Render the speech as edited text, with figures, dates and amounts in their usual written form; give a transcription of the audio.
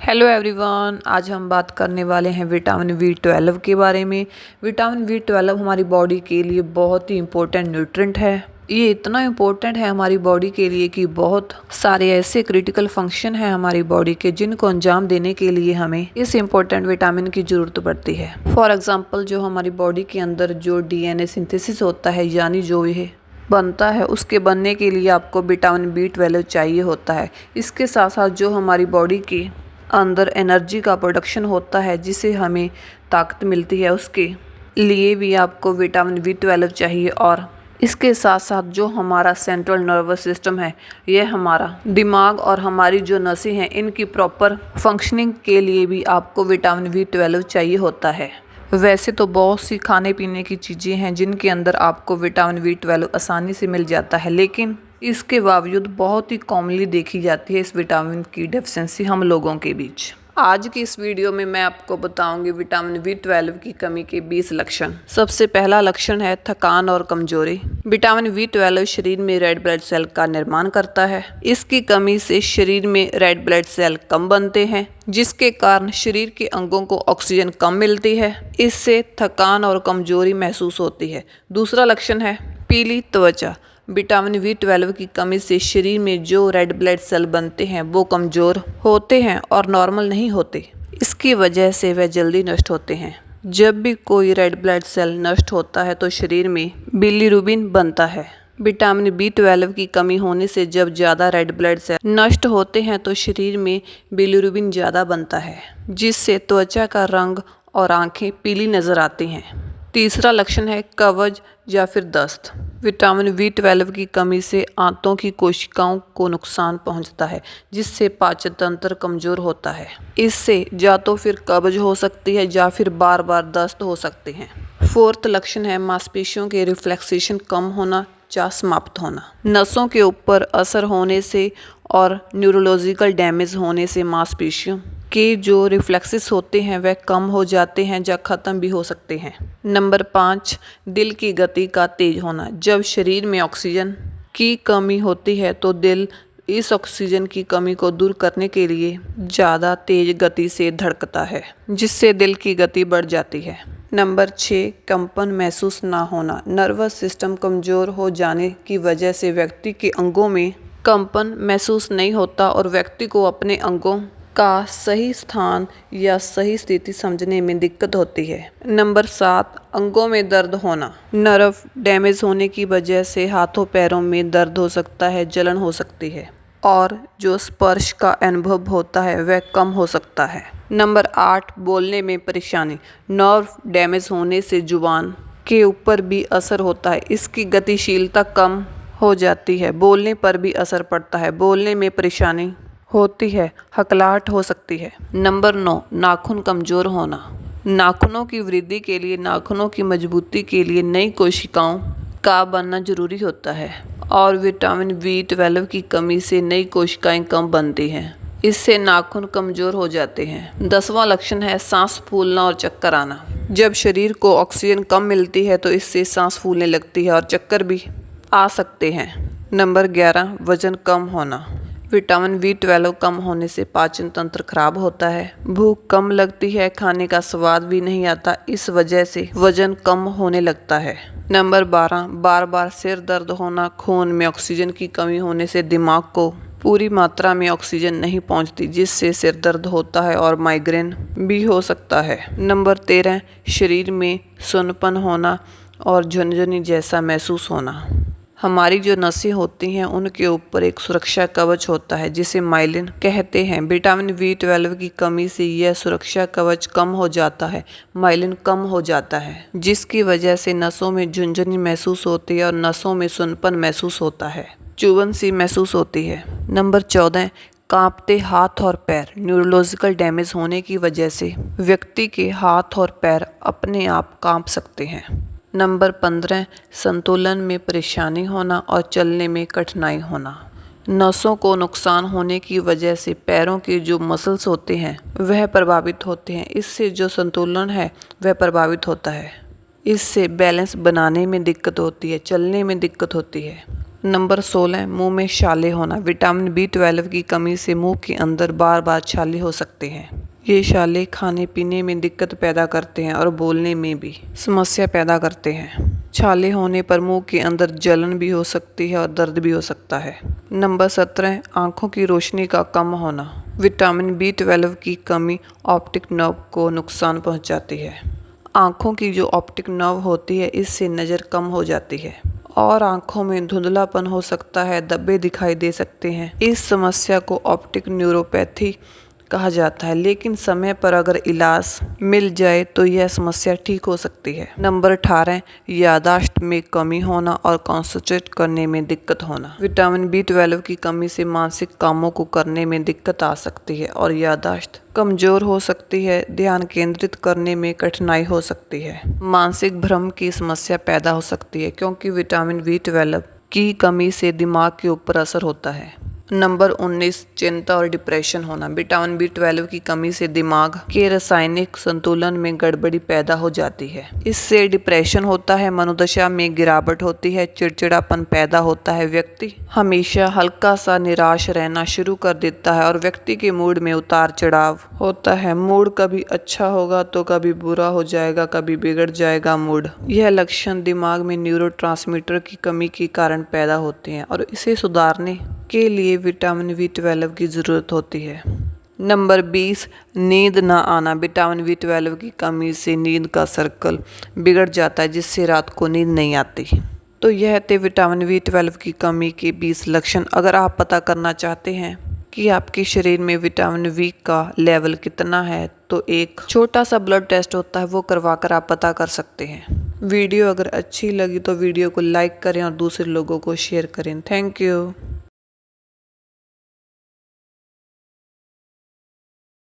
Hello everyone, आज हम बात करने वाले हैं विटामिन बी 12 के बारे में। विटामिन बी 12 हमारी बॉडी के लिए बहुत ही इम्पोर्टेंट न्यूट्रिएंट है। ये इतना इम्पोर्टेंट है हमारी बॉडी के लिए कि बहुत सारे ऐसे क्रिटिकल फंक्शन हैं हमारी बॉडी के जिनको अंजाम देने के लिए हमें इस इम्पोर्टेंट विटामिन की ज़रूरत पड़ती है। फॉर एग्जाम्पल, जो हमारी बॉडी के अंदर जो डीएनए सिंथेसिस होता है, यानी जो ये बनता है, उसके बनने के लिए आपको विटामिन बी 12 चाहिए होता है। इसके साथ साथ जो हमारी बॉडी के अंदर एनर्जी का प्रोडक्शन होता है, जिसे हमें ताकत मिलती है, उसके लिए भी आपको विटामिन बी 12 चाहिए। और इसके साथ साथ जो हमारा सेंट्रल नर्वस सिस्टम है, यह हमारा दिमाग और हमारी जो नसें हैं, इनकी प्रॉपर फंक्शनिंग के लिए भी आपको विटामिन बी 12 चाहिए होता है। वैसे तो बहुत सी खाने पीने की चीज़ें हैं जिनके अंदर आपको विटामिन बी 12 आसानी से मिल जाता है, लेकिन इसके बावजूद बहुत ही कॉमनली देखी जाती है इस विटामिन की डेफिशिएंसी हम लोगों के बीच। आज की इस वीडियो में मैं आपको बताऊंगी विटामिन बी 12 की कमी के 20 लक्षण। सबसे पहला लक्षण है थकान और कमजोरी। विटामिन बी 12 शरीर में रेड ब्लड सेल का निर्माण करता है। इसकी कमी से शरीर में रेड ब्लड सेल कम बनते हैं, जिसके कारण शरीर के अंगों को ऑक्सीजन कम मिलती है। इससे थकान और कमजोरी महसूस होती है। दूसरा लक्षण है पीली त्वचा। विटामिन बी 12 की कमी से शरीर में जो रेड ब्लड सेल बनते हैं वो कमज़ोर होते हैं और नॉर्मल नहीं होते। इसकी वजह से वह जल्दी नष्ट होते हैं। जब भी कोई रेड ब्लड सेल नष्ट होता है तो शरीर में बिलीरुबिन बनता है। विटामिन बी 12 की कमी होने से जब ज़्यादा रेड ब्लड सेल नष्ट होते हैं तो शरीर में बिलीरुबिन ज़्यादा बनता है, जिससे त्वचा का रंग और आँखें पीली नज़र आती हैं। तीसरा लक्षण है कब्ज या फिर दस्त। विटामिन बी 12 की कमी से आंतों की कोशिकाओं को नुकसान पहुंचता है, जिससे पाचन तंत्र कमजोर होता है। इससे या तो फिर कब्ज हो सकती है या फिर बार बार दस्त हो सकते हैं। फोर्थ लक्षण है मांसपेशियों के रिफ्लेक्सेशन कम होना या समाप्त होना। नसों के ऊपर असर होने से और न्यूरोलॉजिकल डैमेज होने से मांसपेशियों के जो रिफ्लेक्सेस होते हैं वह कम हो जाते हैं या ख़त्म भी हो सकते हैं। नंबर 5, दिल की गति का तेज होना। जब शरीर में ऑक्सीजन की कमी होती है तो दिल इस ऑक्सीजन की कमी को दूर करने के लिए ज़्यादा तेज गति से धड़कता है, जिससे दिल की गति बढ़ जाती है। नंबर 6, कंपन महसूस ना होना। नर्वस सिस्टम कमज़ोर हो जाने की वजह से व्यक्ति के अंगों में कंपन महसूस नहीं होता और व्यक्ति को अपने अंगों का सही स्थान या सही स्थिति समझने में दिक्कत होती है। नंबर 7, अंगों में दर्द होना। नर्व डैमेज होने की वजह से हाथों पैरों में दर्द हो सकता है, जलन हो सकती है और जो स्पर्श का अनुभव होता है वह कम हो सकता है। नंबर 8, बोलने में परेशानी। नर्व डैमेज होने से जुबान के ऊपर भी असर होता है। इसकी गतिशीलता कम हो जाती है, बोलने पर भी असर पड़ता है। बोलने में परेशानी होती है, हकलाहट हो सकती है। नंबर 9, नाखून कमज़ोर होना। नाखूनों की वृद्धि के लिए, नाखूनों की मजबूती के लिए नई कोशिकाओं का बनना जरूरी होता है और विटामिन बी 12 की कमी से नई कोशिकाएं कम बनती हैं। इससे नाखून कमज़ोर हो जाते हैं। 10वां लक्षण है सांस फूलना और चक्कर आना। जब शरीर को ऑक्सीजन कम मिलती है तो इससे सांस फूलने लगती है और चक्कर भी आ सकते हैं। नंबर 11, वजन कम होना। विटामिन बी 12 कम होने से पाचन तंत्र खराब होता है, भूख कम लगती है, खाने का स्वाद भी नहीं आता। इस वजह से वजन कम होने लगता है। नंबर 12, बार बार सिर दर्द होना। खून में ऑक्सीजन की कमी होने से दिमाग को पूरी मात्रा में ऑक्सीजन नहीं पहुंचती, जिससे सिर दर्द होता है और माइग्रेन भी हो सकता है। नंबर 13, शरीर में सुन्नपन होना और झुनझुनी जैसा महसूस होना। हमारी जो नसें होती हैं उनके ऊपर एक सुरक्षा कवच होता है जिसे माइलिन कहते हैं। विटामिन बी 12 की कमी से यह सुरक्षा कवच कम हो जाता है, माइलिन कम हो जाता है, जिसकी वजह से नसों में झुनझुनी महसूस होती है और नसों में सुन्नपन महसूस होता है, चुभन सी महसूस होती है। नंबर 14, कांपते हाथ और पैर। न्यूरोलॉजिकल डैमेज होने की वजह से व्यक्ति के हाथ और पैर अपने आप कांप सकते हैं। नंबर 15, संतुलन में परेशानी होना और चलने में कठिनाई होना। नसों को नुकसान होने की वजह से पैरों के जो मसल्स होते हैं वह प्रभावित होते हैं। इससे जो संतुलन है वह प्रभावित होता है। इससे बैलेंस बनाने में दिक्कत होती है, चलने में दिक्कत होती है। नंबर 16 मुंह में छाले होना। विटामिन B12 की कमी से मुंह के अंदर बार बार छाले हो सकते हैं। ये छाले खाने पीने में दिक्कत पैदा करते हैं और बोलने में भी समस्या पैदा करते हैं। छाले होने पर मुंह के अंदर जलन भी हो सकती है और दर्द भी हो सकता है। नंबर 17 आंखों की रोशनी का कम होना। विटामिन B12 की कमी ऑप्टिक नर्व को नुकसान पहुंचाती है। आंखों की जो ऑप्टिक नर्व होती है इससे नज़र कम हो जाती है और आंखों में धुंधलापन हो सकता है, धब्बे दिखाई दे सकते हैं। इस समस्या को ऑप्टिक न्यूरोपैथी कहा जाता है, लेकिन समय पर अगर इलाज मिल जाए तो यह समस्या ठीक हो सकती है। नंबर 18 याददाश्त में कमी होना और कंसंट्रेट करने में दिक्कत होना। विटामिन B12 की कमी से मानसिक कामों को करने में दिक्कत आ सकती है और याददाश्त कमजोर हो सकती है। ध्यान केंद्रित करने में कठिनाई हो सकती है। मानसिक भ्रम की समस्या पैदा हो सकती है क्योंकि विटामिन B12 की कमी से दिमाग के ऊपर असर होता है। नंबर 19 चिंता और डिप्रेशन होना। विटामिन B12 की कमी से दिमाग के रासायनिक संतुलन में गड़बड़ी पैदा हो जाती है। इससे डिप्रेशन होता है, मनोदशा में गिरावट होती है, चिड़चिड़ापन पैदा होता है, व्यक्ति हमेशा हल्का सा निराश रहना शुरू कर देता है और व्यक्ति के मूड में उतार चढ़ाव होता है। मूड कभी अच्छा होगा तो कभी बुरा हो जाएगा, कभी बिगड़ जाएगा मूड। यह लक्षण दिमाग में न्यूरोट्रांसमीटर की कमी के कारण पैदा होते हैं और इसे सुधारने के लिए विटामिन B12 की ज़रूरत होती है। नंबर 20 नींद न आना। विटामिन B12 की कमी से नींद का सर्कल बिगड़ जाता है जिससे रात को नींद नहीं आती। तो यह थे विटामिन B12 की कमी के 20 लक्षण। अगर आप पता करना चाहते हैं कि आपके शरीर में विटामिन V का लेवल कितना है तो एक छोटा सा ब्लड टेस्ट होता है, वो करवा कर आप पता कर सकते हैं। वीडियो अगर अच्छी लगी तो वीडियो को लाइक करें और दूसरे लोगों को शेयर करें। Thank you.